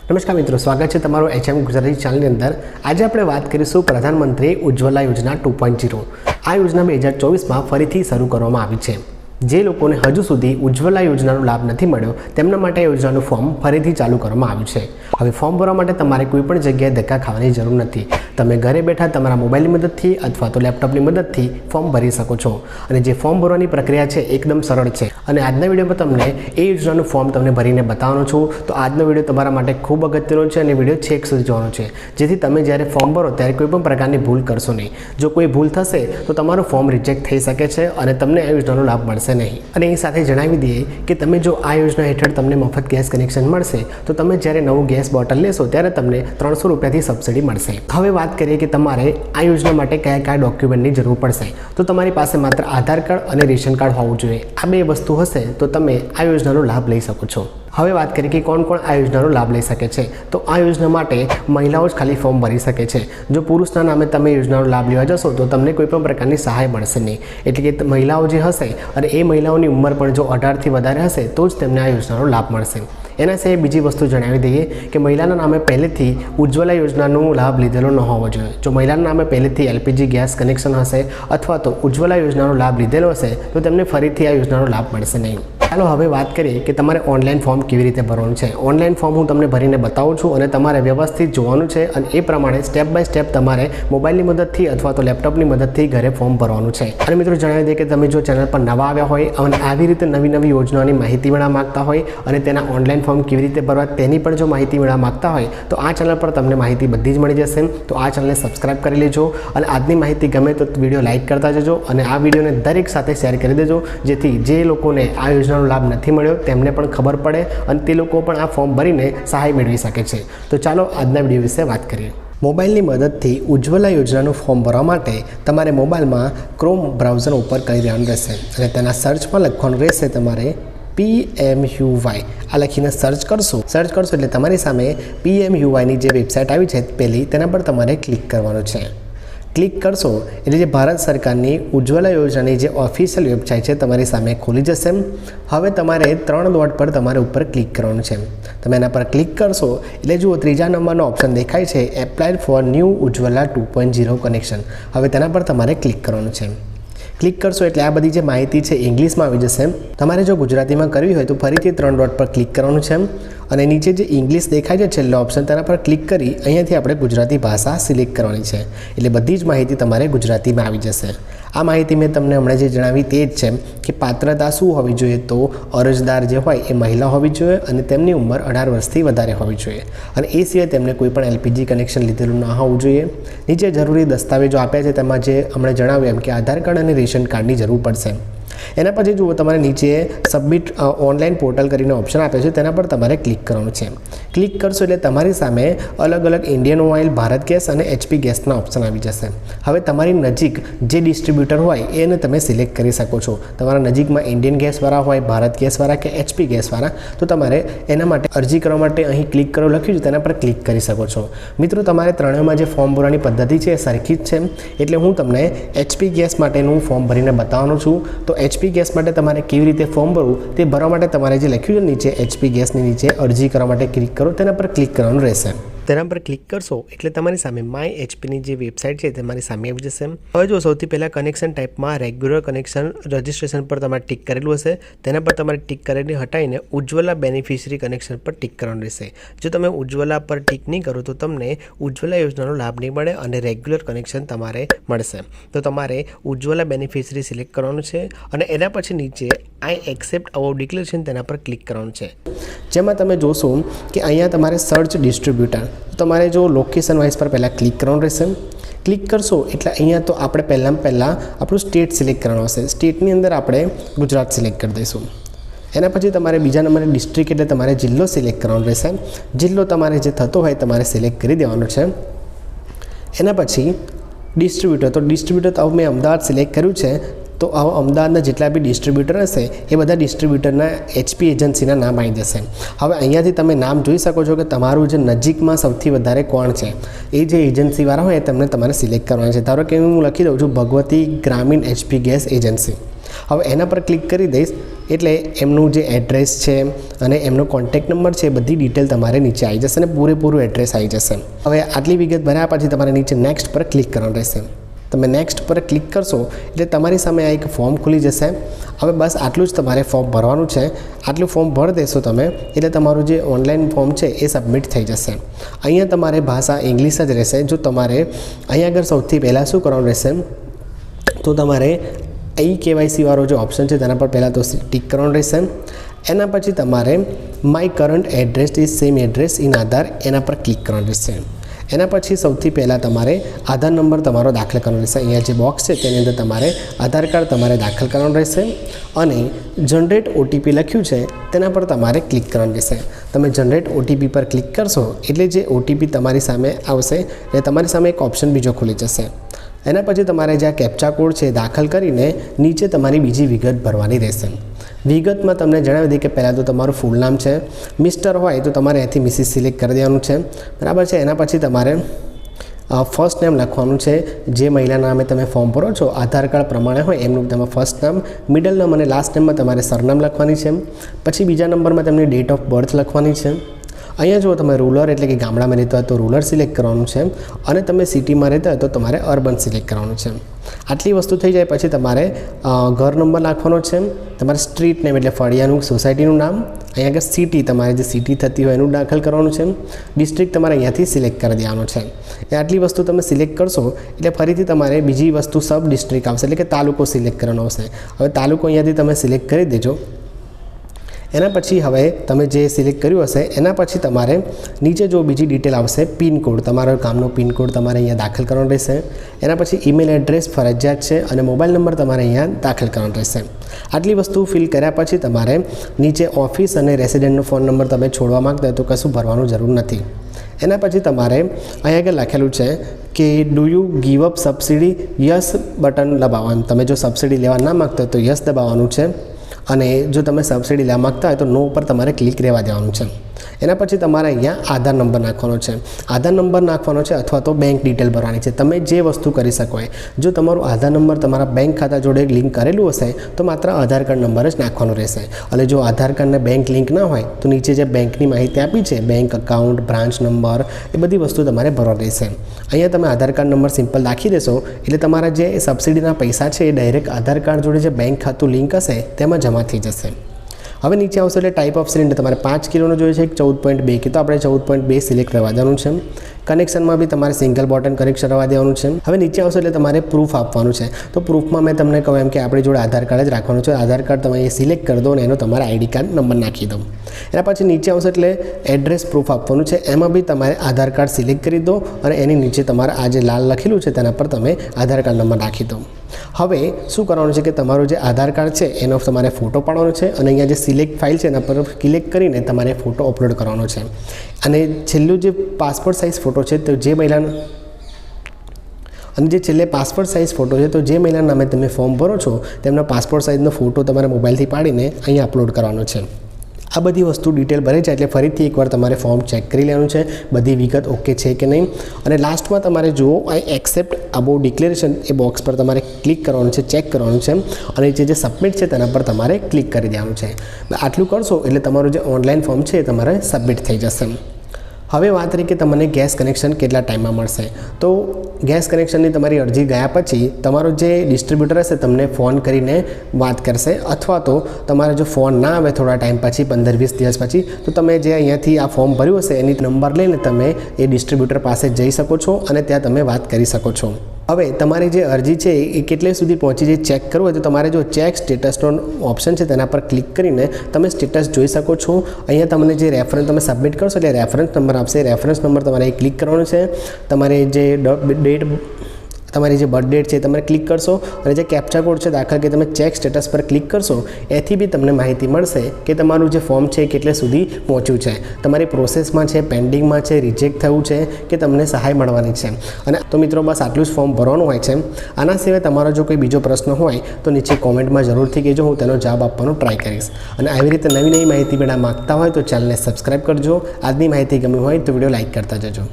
નમસ્કાર મિત્રો, સ્વાગત છે તમારું HM ગુજરાતી ચેનલની અંદર। આજે આપણે વાત કરીશું પ્રધાનમંત્રી ઉજ્જવલા યોજના 2.0। આ યોજના 2024માં ફરીથી શરૂ કરવામાં આવી છે। જે લોકોને હજુ સુધી ઉજ્જવલા યોજનાનો લાભ નથી મળ્યો તેમના માટે યોજનાનું ફોર્મ ફરીથી ચાલુ કરવામાં આવ્યું છે। હવે ફોર્મ ભરવા માટે તમારે કોઈપણ જગ્યાએ ધક્કા ખાવાની જરૂર નથી। તમે ઘરે બેઠા તમારા મોબાઈલની મદદથી અથવા તો લેપટોપની મદદથી ફોર્મ ભરી શકો છો અને જે ફોર્મ ભરવાની પ્રક્રિયા છે એકદમ સરળ છે અને આજના વિડીયોમાં તમને એ યોજનાનું ફોર્મ તમને ભરીને બતાવવાનો છું। તો આજનો વિડીયો તમારા માટે ખૂબ અગત્યનો છે અને વિડીયો છેક સુધી જોવાનો છે, જેથી તમે જ્યારે ફોર્મ ભરો ત્યારે કોઈપણ પ્રકારની ભૂલ કરશો નહીં। જો કોઈ ભૂલ થશે તો તમારું ફોર્મ રિજેક્ટ થઈ શકે છે અને તમને આ યોજનાનો લાભ મળશે નહીં। અને એ સાથે જણાવી દઈએ કે તમે જો આ યોજના હેઠળ તમને મફત ગેસ કનેક્શન મળશે તો તમે જ્યારે નવું ગેસ બોટલ લેશો ત્યારે તમને 300 રૂપિયાથી સબસિડી મળશે। હવે વાત કરીએ કે તમારે આ યોજના માટે કયા કયા ડોક્યુમેન્ટની જરૂર પડશે, તો તમારી પાસે માત્ર આધાર કાર્ડ અને રેશન કાર્ડ હોવું જોઈએ। આ બે વસ્તુ હશે તો તમે આ યોજનાનો લાભ લઈ શકો છો। હવે વાત કરીએ કે કોણ કોણ આ યોજનાનો લાભ લઈ શકે છે, તો આ યોજના માટે મહિલાઓ જ ખાલી ફોર્મ ભરી શકે છે। જો પુરુષના નામે તમે યોજનાનો લાભ લેવા જશો તો તમને કોઈપણ પ્રકારની સહાય મળશે નહીં। એટલે કે મહિલાઓ જે હશે અને એ મહિલાઓની ઉંમર પણ જો 18થી વધારે હશે તો જ તેમને આ યોજનાનો લાભ મળશે। એના સિવાય બીજી વસ્તુ જણાવી દઈએ કે મહિલાના નામે પહેલેથી ઉજ્જવલા યોજનાનો લાભ લીધેલો ન હોવો જોઈએ। જો મહિલાના નામે પહેલેથી LPG ગેસ કનેક્શન હશે અથવા તો ઉજ્જવલા યોજનાનો લાભ લીધેલો હશે તો તેમને ફરીથી આ યોજનાનો લાભ મળશે નહીં। ચાલો હવે વાત કરીએ કે તમારે ઓનલાઈન ફોર્મ કેવી રીતે ભરવાનું છે। ઓનલાઈન ફોર્મ હું તમને ભરીને બતાવું છું અને તમારે વ્યવસ્થિત જોવાનું છે અને એ પ્રમાણે સ્ટેપ બાય સ્ટેપ તમારે મોબાઈલની મદદથી અથવા તો લેપટોપની મદદથી ઘરે ફોર્મ ભરવાનું છે। અને મિત્રો જણાવી દઈએ કે તમે જો ચેનલ પર નવા આવ્યા હોય અને આવી રીતે નવી નવી યોજનાઓની માહિતી મેળવવા માંગતા હોય અને તેના ઓનલાઈન ફોર્મ કેવી રીતે ભરવા તેની પણ જો માહિતી મેળવવા માંગતા હોય તો આ ચેનલ પર તમને માહિતી બધી જ મળી જશે। તો આ ચેનલને સબસ્ક્રાઇબ કરી લેજો અને આજની માહિતી ગમે તો વિડીયો લાઇક કરતા જજો અને આ વિડીયોને દરેક સાથે શેર કરી દેજો, જેથી જે લોકોને આ યોજનાનો લાભ નથી મળ્યો તેમને પણ ખબર પડે અને તે લોકો પણ આ ફોર્મ ભરીને સહાય મેળવી શકે છે। તો ચાલો આજના વિડીયો વિશે વાત કરીએ। મોબાઈલની મદદથી ઉજ્જવલા યોજનાનું ફોર્મ ભરવા માટે તમારે મોબાઈલમાં ક્રોમ બ્રાઉઝર ઉપર કરી દેવાનું રહેશે અને તેના સર્ચમાં લખવાનું રહેશે તમારે PMUY। આ લખીને સર્ચ કરશો એટલે તમારી સામે PMUYની જે વેબસાઇટ આવી છે પહેલી તેના પર તમારે ક્લિક કરવાનું છે। ક્લિક કરશો એટલે જે ભારત સરકારની ઉજ્જવલા યોજનાની જે ઓફિશિયલ વેબસાઇટ છે તમારી સામે ખુલી જશે। હવે તમારે 3 ડોટ પર તમારે ઉપર ક્લિક કરવાનું છે। તમે એના પર ક્લિક કરશો એટલે જુઓ ત્રીજા નંબરનો ઓપ્શન દેખાય છે, apply for new Ujjwala 2.0 connection. હવે તેના પર તમારે ક્લિક કરવાનું છે। ક્લિક કરશો એટલે આ બધી જે માહિતી છે ઇંગ્લિશમાં આવી જશે। તમારે જો ગુજરાતીમાં કરવી હોય તો ફરીથી 3 ડોટ પર ક્લિક કરવાનું છે અને નીચે જે ઇંગ્લિશ દેખાય છે છેલ્લો ઓપ્શન તેના પર ક્લિક કરી અહીંયાથી આપણે ગુજરાતી ભાષા સિલેક્ટ કરવાની છે, એટલે બધી જ માહિતી તમારે ગુજરાતીમાં આવી જશે। આ માહિતી મેં તમને હમણાં જે જણાવી તે જ છે કે પાત્રતા શું હોવી જોઈએ, તો અરજદાર જે હોય એ મહિલા હોવી જોઈએ અને તેમની ઉંમર 18 વર્ષથી વધારે હોવી જોઈએ અને એ સિવાય તેમને કોઈ પણ LPG કનેક્શન લીધેલું ન હોવું જોઈએ। નીચે જરૂરી દસ્તાવેજો આપ્યા છે તેમાં જે હમણાં જણાવ્યું એમ કે આધાર કાર્ડ અને રેશન કાર્ડની જરૂર પડશે। એના પછી જુઓ તમારે નીચે સબમિટ ઓનલાઈન પોર્ટલ કરીને ઓપ્શન આપ્યો છે તેના પર તમારે ક્લિક કરવાનું છે। ક્લિક કરશો એટલે તમારી સામે અલગ અલગ ઇન્ડિયન ઓઇલ, ભારત ગેસ અને HP ગેસના ઓપ્શન આવી જશે। હવે તમારી નજીક જે ડિસ્ટ્રીબ્યુટર હોય એને તમે સિલેક્ટ કરી શકો છો। તમારા નજીકમાં ઇન્ડિયન ગેસવાળા હોય, ભારત ગેસવાળા કે HP ગેસવાળા, તો તમારે એના માટે અરજી કરવા માટે અહીં ક્લિક કરો લખ્યું છે તેના પર ક્લિક કરી શકો છો। મિત્રો તમારે ત્રણેયમાં જે ફોર્મ ભરવાની પદ્ધતિ છે એ સરખી જ છે, એટલે હું તમને HP ગેસ માટેનું ફોર્મ ભરીને બતાવવાનો છું। તો HP ગેસ માટે તમારે કેવી રીતે ફોર્મ ભરવું તે ભરવા માટે તમારે જે લખ્યું છે નીચે HP ગેસની નીચે અરજી કરવા માટે ક્લિક કરો તેના પર ક્લિક કરવાનું રહેશે। તેના પર ક્લિક કરશો એટલે તમારી સામે માય HPની જે વેબસાઇટ છે તમારી સામે આવી જશે। હવે જો સૌથી પહેલાં કનેક્શન ટાઈપમાં રેગ્યુલર કનેક્શન રજિસ્ટ્રેશન પર તમારે ટિક કરેલું હશે, તેના પર તમારે ટિક કરેલી હટાવીને ઉજ્જવલા બેનિફિશરી કનેક્શન પર ટિક કરવાનું રહેશે। જો તમે ઉજ્જવલા પર ટિક નહીં કરો તો તમને ઉજ્જવલા યોજનાનો લાભ નહીં મળે અને રેગ્યુલર કનેક્શન તમારે મળશે। તો તમારે ઉજ્જવલા બેનિફિશરી સિલેક્ટ કરવાનું છે અને એના પછી નીચે આઈ એક્સેપ્ટ અવર ડિક્લેરેશન તેના પર ક્લિક કરવાનું છે, જેમાં તમે જોશો કે અહીંયા તમારે સર્ચ ડિસ્ટ્રીબ્યુટર, તો તમારે જો લોકેશન વાઇઝ પર પહેલાં ક્લિક કરવાનું રહેશે। ક્લિક કરશો એટલે અહીંયા તો આપણે પહેલાં આપણું સ્ટેટ સિલેક્ટ કરવાનું હશે। સ્ટેટની અંદર આપણે ગુજરાત સિલેક્ટ કરી દઈશું। એના પછી તમારે બીજા નંબરે ડિસ્ટ્રિક્ટ એટલે તમારે જિલ્લો સિલેક્ટ કરવાનો રહેશે। જિલ્લો તમારે જે થતો હોય તમારે સિલેક્ટ કરી દેવાનો છે। એના પછી ડિસ્ટ્રીબ્યુટર, તો ડિસ્ટ્રીબ્યુટર તો મેં અમદાવાદ સિલેક્ટ કર્યું છે, તો અમદાવાદના જેટલા બી ડિસ્ટ્રીબ્યુટર હશે એ બધા ડિસ્ટ્રીબ્યુટરના HP એજન્સીના નામ આવી જશે। હવે અહીંયાથી તમે નામ જોઈ શકો છો કે તમારું જે નજીકમાં સૌથી વધારે કોણ છે, એ જે એજન્સીવાળા હોય તેમને તમારે સિલેક્ટ કરવાના છે। ધારો કે હું લખી દઉં છું ભગવતી ગ્રામીણ HP ગેસ એજન્સી। હવે એના પર ક્લિક કરી દઈશ એટલે એમનું જે એડ્રેસ છે અને એમનો કોન્ટેક્ટ નંબર છે બધી ડિટેલ તમારે નીચે આવી જશે અને પૂરેપૂરું એડ્રેસ આવી જશે. હવે આટલી વિગત ભર્યા પછી તમારે નીચે નેક્સ્ટ પર ક્લિક કરવાનું રહેશે. તમે નેક્સ્ટ પર ક્લિક કરશો એટલે તમારી સામે આ એક ફોર્મ ખુલી જશે. હવે બસ આટલું જ તમારે ફોર્મ ભરવાનું છે. આટલું ફોર્મ ભરી દેશો તમે એટલે તમારું જે ઓનલાઈન ફોર્મ છે એ સબમિટ થઈ જશે. અહીંયા તમારે ભાષા ઇંગ્લિશ જ રહેશે. જો તમારે અહીંયા આગળ સૌથી પહેલાં શું કરવાનું રહેશે તો તમારે KYC વાળો જે ઓપ્શન છે તેના પર પહેલાં તો ટિક કરવાનું રહેશે. એના પછી તમારે my current address is same address in Aadhaar એના પર ક્લિક કરવાનું રહેશે. એના પછી સૌથી પહેલાં તમારે આધાર નંબર તમારો દાખલ કરવાનો રહેશે. અહીંયા જે બોક્સ છે તેની અંદર તમારે આધાર કાર્ડ તમારે દાખલ કરવાનું રહેશે અને જનરેટ OTP લખ્યું છે તેના પર તમારે ક્લિક કરવાનું રહેશે. તમે જનરેટ OTP પર ક્લિક કરશો એટલે જે OTP તમારી સામે આવશે એટલે તમારી સામે એક ઓપ્શન બીજો ખુલી જશે. એના પછી તમારે જે આ કેપ્ચા કોડ છે દાખલ કરીને નીચે તમારી બીજી વિગત ભરવાની રહેશે. વિગતમાં તમને જણાવી દઈએ કે પહેલાં તો તમારું ફૂલ નામ છે. મિસ્ટર હોય તો તમારે અહીંથી મિસિસ સિલેક્ટ કરી દેવાનું છે, બરાબર છે. એના પછી તમારે ફર્સ્ટ નેમ લખવાનું છે. જે મહિલા નામે તમે ફોર્મ ભરો છો આધાર કાર્ડ પ્રમાણે હોય એમનું તમે ફર્સ્ટ નામ, મિડલ નામ અને લાસ્ટ નેમમાં તમારે સરનામ લખવાની છે. પછી બીજા નંબરમાં તેમની ડેટ ઓફ બર્થ લખવાની છે. અહીંયા જો તમે રૂરલ એટલે કે ગામડામાં રહેતા હોય તો રૂરલ સિલેક્ટ કરવાનું છે અને તમે સિટીમાં રહેતા હોય તો તમારે અર્બન સિલેક્ટ કરવાનું છે. આટલી વસ્તુ થઈ જાય પછી તમારે ઘર નંબર નાખવાનો છે. તમારે સ્ટ્રીટ નેમ એટલે ફળિયાનું સોસાયટીનું નામ, અહીંયા આગળ સિટી તમારે જે સિટી થતી હોય એનું દાખલ કરવાનું છે. ડિસ્ટ્રિક્ટ તમારે અહીંયાથી સિલેક્ટ કરી દેવાનું છે. એ આટલી વસ્તુ તમે સિલેક્ટ કરશો એટલે ફરીથી તમારે બીજી વસ્તુ સબ ડિસ્ટ્રિક્ટ આવશે એટલે કે તાલુકો સિલેક્ટ કરવાનો આવશે. હવે તાલુકો અહીંયાથી તમે સિલેક્ટ કરી દેજો. એના પછી હવે તમે જે સિલેક્ટ કર્યું હશે એના પછી તમારે નીચે જો બીજી ડિટેલ આવશે પિનકોડ, તમારા ગામનો પિનકોડ તમારે અહીંયા દાખલ કરવાનો રહેશે. એના પછી ઈમેલ એડ્રેસ ફરજિયાત છે અને મોબાઈલ નંબર તમારે અહીંયા દાખલ કરવાનો રહેશે. આટલી વસ્તુ ફિલ કર્યા પછી તમારે નીચે ઓફિસ અને રેસિડેન્ટનો ફોન નંબર તમે છોડવા માગતા હોય તો કશું ભરવાનું જરૂર નથી. એના પછી તમારે અહીંયા આગળ લખેલું છે કે do you give up subsidy, yes button દબાવવાનું. તમે જો સબસિડી લેવા ના માગતા હોય તો યસ દબાવવાનું છે અને જો તમે સબસિડી લેવા માગતા હોય તો નો ઉપર તમારે ક્લિક રહેવા દેવાનું છે. એના પછી તમારે અહીંયા આધાર નંબર નાખવાનો છે. આધાર નંબર નાખવાનો છે અથવા તો બેંક ડિટેલ ભરવાની છે. તમે જે વસ્તુ કરી શકો. જો તમારું આધાર નંબર તમારા બેંક ખાતા જોડે લિંક કરેલું હશે તો માત્ર આધાર કાર્ડ નંબર જ નાખવાનો રહેશે. અને જો આધાર કાર્ડને બેંક લિંક ના હોય તો નીચે જે બેંકની માહિતી આપી છે બેંક અકાઉન્ટ, બ્રાન્ચ નંબર, એ બધી વસ્તુ તમારે ભરવા રહેશે. અહીંયા તમે આધાર કાર્ડ નંબર સિમ્પલ નાખી દેશો એટલે તમારા જે સબસિડીના પૈસા છે એ ડાયરેક્ટ આધાર કાર્ડ જોડે જે બેંક ખાતું લિંક હશે તેમાં જમા થઈ જશે. હવે નીચે આવશે એટલે ટાઈપ ઓફ સિલિન્ડર તમારે 5 કિલોનો જોઈએ છે 14.2 કે તો આપણે 14.2 સિલેક્ટ કરવા દેવાનું છે. કનેક્શનમાં બી તમારે સિંગલ બોટન કનેક્શન રહેવા દેવાનું છે. હવે નીચે આવશે એટલે તમારે પ્રૂફ આપવાનું છે. તો પ્રૂફમાં મેં તમને કહું એમ કે આપણી જોડે આધાર કાર્ડ જ રાખવાનું છે. આધાર કાર્ડ તમે એ સિલેક્ટ કરી દો અને એનો તમારા ID કાર્ડ નંબર નાખી દો. એના પછી નીચે આવશે એટલે એડ્રેસ પ્રૂફ આપવાનું છે. એમાં બી તમારે આધાર કાર્ડ સિલેક્ટ કરી દો અને એની નીચે તમારે આ જે લાલ લખેલું છે તેના પર તમે આધાર કાર્ડ નંબર નાખી દો. હવે શું કરવાનું છે કે તમારું જે આધાર કાર્ડ છે એનો તમારે ફોટો પાડવાનો છે અને અહીંયા જે સિલેક્ટ ફાઇલ છે એના પર ક્લિક કરીને તમારે ફોટો અપલોડ કરવાનો છે. અને છેલ્લું જે પાસપોર્ટ સાઇઝ ફોટો છે તો જે મહિલાનો અને જે છેલ્લે પાસપોર્ટ સાઇઝ ફોટો છે તો જે મહિલાના નામે તમે ફોર્મ ભરો છો તેમનો પાસપોર્ટ સાઇઝનો ફોટો તમારે મોબાઈલથી પાડીને અહીંયા અપલોડ કરવાનો છે. આ બધી વસ્તુ ડિટેલ ભરી જાય એટલે ફરીથી એકવાર તમારે ફોર્મ ચેક કરી લેવાનું છે બધી વિગત ઓકે છે કે નહીં. અને લાસ્ટમાં તમારે જુઓ આઈ accept about declaration A box પર તમારે ક્લિક કરવાનું છે, ચેક કરવાનું છે અને જે સબમિટ છે તેના પર તમારે ક્લિક કરી દેવાનું છે. આટલું કરશો એટલે તમારું જે ઓનલાઈન ફોર્મ છે એ તમારે સબમિટ થઈ જશે. હવે વાત કરી કે તમને ગેસ કનેક્શન કેટલા ટાઈમમાં મળશે. તો ગેસ કનેક્શનની તમારી અરજી ગયા પછી તમારો જે ડિસ્ટ્રીબ્યુટર હશે તમને ફોન કરીને વાત કરશે અથવા તો તમારે જો ફોન ના આવે થોડા ટાઈમ પછી 15-20 દિવસ પછી તો તમે જે અહીંયાથી આ ફોર્મ ભર્યું હશે એની નંબર લઈને તમે એ ડિસ્ટ્રીબ્યુટર પાસે જઈ શકો છો અને ત્યાં તમે વાત કરી શકો છો. હવે તમારી જે અરજી છે એ કેટલે સુધી પહોંચી છે ચેક કરવું હોય તો તમારે જો ચેક સ્ટેટસનો ઓપ્શન છે તેના પર ક્લિક કરીને તમે સ્ટેટસ જોઈ શકો છો. અહીંયા તમને જે રેફરન્સ તમે સબમિટ કરશો એટલે રેફરન્સ નંબર આપશે. રેફરન્સ નંબર તમારે ક્લિક કરવાનો છે. તમારે જે ડેટ તમારી જે બર્થ ડેટ છે તમારે ક્લિક કરશો અને જે કેપ્ચા કોડ છે દાખલ કે તમે ચેક સ્ટેટસ પર ક્લિક કરશો એથી બી તમને માહિતી મળશે કે તમારું જે ફોર્મ છે કેટલે સુધી પહોંચ્યું છે, તમારી પ્રોસેસમાં છે, પેન્ડિંગમાં છે, રિજેક્ટ થયું છે કે તમને સહાય મળવાની છે. અને તો મિત્રો બસ આટલું જ ફોર્મ ભરવાનું હોય છે. આના સિવાય તમારો જો કોઈ બીજો પ્રશ્ન હોય તો નીચે કોમેન્ટમાં જરૂરથી કહેજો, હું તેનો જવાબ આપવાનો ટ્રાય કરીશ. અને આવી રીતે નવી માહિતી મેળવવા માગતા હોય તો ચેનલને સબસ્ક્રાઈબ કરજો. આજની માહિતી ગમી હોય તો વિડીયો લાઇક કરતા જજો.